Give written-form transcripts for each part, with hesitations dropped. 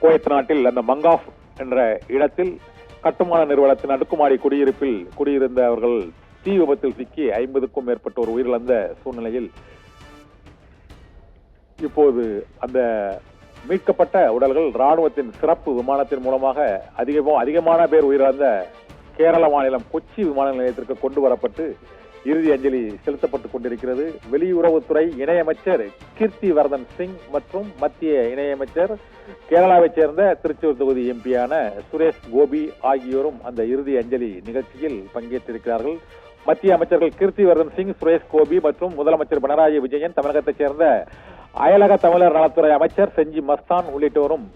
Kuwait நாட்டில் அந்த Mangaf என்ற இடத்தில் கட்டுமான நிறுவனத்தின் அடுக்குமாடி குடியிருப்பில் குடியிருந்தவர்கள் தீ விபத்தில் சிக்கி 50க்கும் மேற்பட்டோர் உயிரிழந்த சூழ்நிலையில் இப்போது அந்த மீட்கப்பட்ட உடல்கள் ராணுவத்தின் சிறப்பு விமானத்தின் மூலமாக அதிகமான பேர் உயிரிழந்த கேரள மாநிலம் கொச்சி விமான நிலையத்திற்கு கொண்டு வரப்பட்டு இறுதி அஞ்சலி செலுத்தப்பட்டுக் கொண்டிருக்கிறது. வெளியுறவுத்துறை இணையமைச்சர் கீர்த்தி வர்தன் சிங் மற்றும் மத்திய இணையமைச்சர் கேரளாவைச் சேர்ந்த திருச்சூர் தொகுதி எம்பியான சுரேஷ் கோபி ஆகியோரும் அந்த இறுதி அஞ்சலி நிகழ்ச்சியில் பங்கேற்றிருக்கிறார்கள். மத்திய அமைச்சர்கள் கீர்த்தி வர்தன் சிங், சுரேஷ் கோபி மற்றும் முதலமைச்சர் பினராயி விஜயன், தமிழகத்தைச் சேர்ந்த அயலக தமிழர் நலத்துறை அமைச்சர் செஞ்சி மஸ்தான் உள்ளிட்டோரும்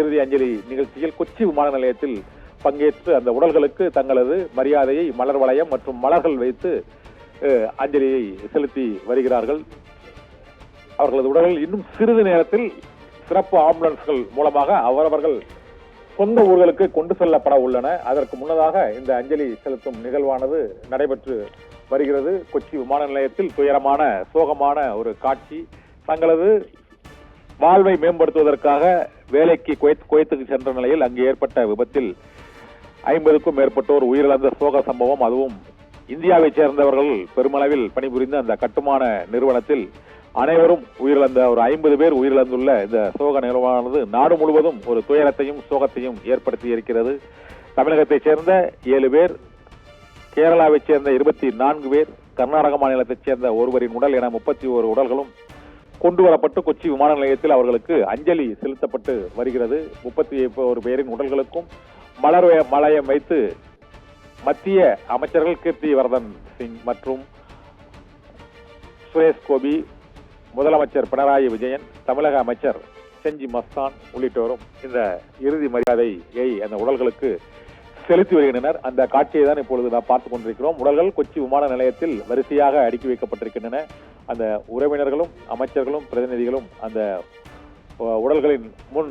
இறுதி அஞ்சலி நிகழ்ச்சியில் கொச்சி விமான நிலையத்தில் பங்கேற்று அந்த உடல்களுக்கு தங்களது மரியாதையை மலர் வளையம் மற்றும் மலர்கள் வைத்து அஞ்சலியை செலுத்தி வருகிறார்கள். அவர்களது உடல்கள் இன்னும் சிறிது நேரத்தில் சிறப்பு ஆம்புலன்ஸ்கள் மூலமாக அவரவர்கள் சொந்த ஊர்களுக்கு கொண்டு செல்லப்பட உள்ளன. அதற்கு முன்னதாக இந்த அஞ்சலி செலுத்தும் நிகழ்வானது நடைபெற்று வருகிறது. கொச்சி விமான நிலையத்தில் துயரமான சோகமான ஒரு காட்சி. தங்களது வாழ்வை மேம்படுத்துவதற்காக வேலைக்கு குவைத்துக்கு சென்ற நிலையில் அங்கு ஏற்பட்ட விபத்தில் 50க்கும் மேற்பட்டோர் உயிரிழந்த சோக சம்பவம். அதுவும் இந்தியாவைச் சேர்ந்தவர்கள் பெருமளவில் பணிபுரிந்த அந்த கட்டுமான நிறுவனத்தில் அனைவரும் உயிரிழந்த ஒரு 50 பேர் உயிரிழந்துள்ள இந்த சோக நிகழ்வானது நாடு முழுவதும் ஒரு துயரத்தையும் சோகத்தையும் ஏற்படுத்தி இருக்கிறது. தமிழகத்தைச் சேர்ந்த 7 பேர், கேரளாவைச் சேர்ந்த 24 பேர், கர்நாடக மாநிலத்தைச் சேர்ந்த ஒருவரின் உடல் என 31 உடல்களும் கொண்டு வரப்பட்டு கொச்சி விமான நிலையத்தில் அவர்களுக்கு அஞ்சலி செலுத்தப்பட்டு வருகிறது. 31 பேரின் உடல்களுக்கும் மலர் வளையம் வைத்து மத்திய அமைச்சர்கள் கீர்த்தி வர்தன் சிங் மற்றும் சுரேஷ் கோபி, முதலமைச்சர் பினராயி விஜயன், தமிழக அமைச்சர் செஞ்சி மஸ்தான் உள்ளிட்டோரும் இந்த இறுதி மரியாதையை அந்த உடல்களுக்கு செலுத்தி வருகின்றனர். அந்த காட்சியை தான் இப்பொழுது நாம் பார்த்துக் கொண்டிருக்கிறோம். உடல்கள் கொச்சி விமான நிலையத்தில் வரிசையாக அடுக்கி வைக்கப்பட்டிருக்கின்றன. அந்த உறவினர்களும் அமைச்சர்களும் பிரதிநிதிகளும் அந்த உடல்களின் முன்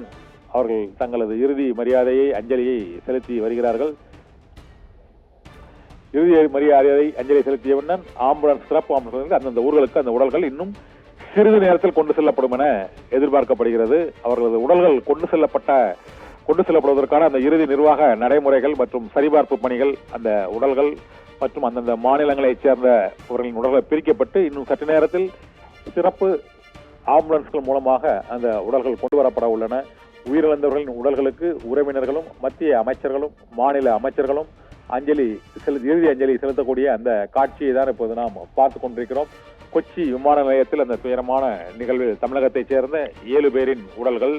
அவர்கள் தங்களது இறுதி மரியாதையை அஞ்சலியை செலுத்தி வருகிறார்கள். இறுதி மரியாதையை அஞ்சலி செலுத்தியவுடன் ஆம்புலன்ஸ் சிறப்பு ஆம்புலன்ஸ் அந்தந்த ஊர்களுக்கு அந்த உடல்கள் இன்னும் சிறிது நேரத்தில் கொண்டு செல்லப்படும் என எதிர்பார்க்கப்படுகிறது. அவர்களது உடல்கள் கொண்டு செல்லப்படுவதற்கான அந்த இறுதி நிர்வாக நடைமுறைகள் மற்றும் சரிபார்ப்பு பணிகள், அந்த உடல்கள் மற்றும் அந்தந்த மாநிலங்களைச் சேர்ந்தவர்களின் உடல்கள் பிரிக்கப்பட்டு இன்னும் சற்று நேரத்தில் சிறப்பு ஆம்புலன்ஸ்கள் மூலமாக அந்த உடல்கள் கொண்டு வரப்பட உள்ளன. உயிரிழந்தவர்களின் உடல்களுக்கு உறவினர்களும் மத்திய அமைச்சர்களும் மாநில அமைச்சர்களும் இறுதி அஞ்சலி செலுத்தக்கூடிய அந்த காட்சியை தான் இப்போது நாம் பார்த்துக் கொண்டிருக்கிறோம். கொச்சி விமான நிலையத்தில் அந்த துயரமான நிகழ்வில் தமிழகத்தைச் சேர்ந்த 7 பேரின் உடல்கள்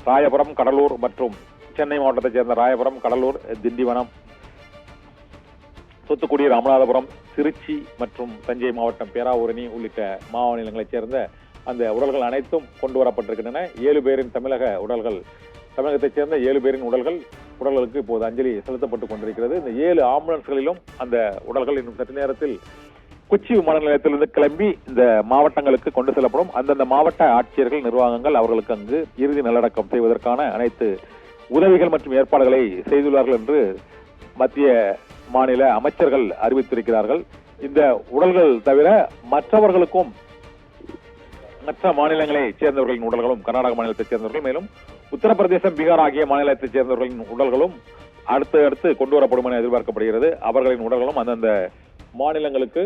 ராயபுரம், கடலூர் மற்றும் சென்னை மாவட்டத்தைச் சேர்ந்த ராயபுரம், கடலூர், திண்டிவனம், தூத்துக்குடி, ராமநாதபுரம், திருச்சி மற்றும் தஞ்சை மாவட்டம் பேராவூரணி உள்ளிட்ட மாநிலங்களைச் சேர்ந்த அந்த உடல்கள் அனைத்தும் கொண்டு வரப்பட்டிருக்கின்றன. 7 பேரின் தமிழகத்தைச் சேர்ந்த 7 பேரின் உடல்களுக்கு இப்போது அஞ்சலி செலுத்தப்பட்டுக் கொண்டிருக்கிறது. இந்த 7 ஆம்புலன்ஸ்களிலும் அந்த உடல்கள் இன்னும் சற்று நேரத்தில் கொச்சி விமான நிலையத்திலிருந்து கிளம்பி இந்த மாவட்டங்களுக்கு கொண்டு செல்லப்படும். அந்தந்த மாவட்ட ஆட்சியர்கள், நிர்வாகங்கள் அவர்களுக்கு அங்கு இறுதி நல்லடக்கம் செய்வதற்கான அனைத்து உதவிகள் மற்றும் ஏற்பாடுகளை செய்துள்ளார்கள் என்று மத்திய மாநில அமைச்சர்கள் அறிவித்திருக்கிறார்கள். இந்த உடல்கள் தவிர மற்றவர்களுக்கும் மற்ற மாநிலங்களைச் சேர்ந்தவர்களின் உடல்களும், கர்நாடக மாநிலத்தைச் சேர்ந்தவர்கள், மேலும் உத்தரப்பிரதேசம், பீகார் ஆகிய மாநிலத்தைச் சேர்ந்தவர்களின் உடல்களும் அடுத்து கொண்டு வரப்படும் என எதிர்பார்க்கப்படுகிறது. அவர்களின் உடல்களும் அந்தந்த மாநிலங்களுக்கு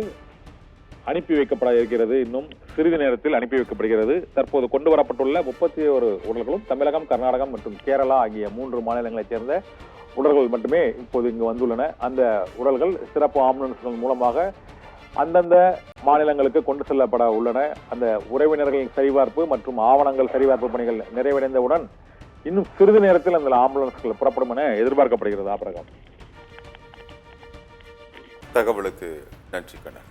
அனுப்பி வைக்கப்பட இருக்கிறது. இன்னும் சிறிது நேரத்தில் அனுப்பி வைக்கப்படுகிறது. தற்போது கொண்டு வரப்பட்டுள்ள 31 உடல்களும் தமிழகம், கர்நாடகம் மற்றும் கேரளா ஆகிய 3 மாநிலங்களைச் சேர்ந்த உடல்கள் மட்டுமே இப்போது இங்கு வந்துள்ளன. அந்த உடல்கள் சிறப்பு ஆம்புலன்ஸ்கள் மூலமாக அந்தந்த மாநிலங்களுக்கு கொண்டு செல்லப்பட உள்ளன. அந்த உறவினர்களின் சரிபார்ப்பு மற்றும் ஆவணங்கள் சரிபார்ப்பு பணிகள் நிறைவடைந்தவுடன் இன்னும் சிறிது நேரத்தில் அந்த ஆம்புலன்ஸ்கள் புறப்படும் என எதிர்பார்க்கப்படுகிறது. ஆபரகம், தகவலுக்கு நன்றி கண்ணா.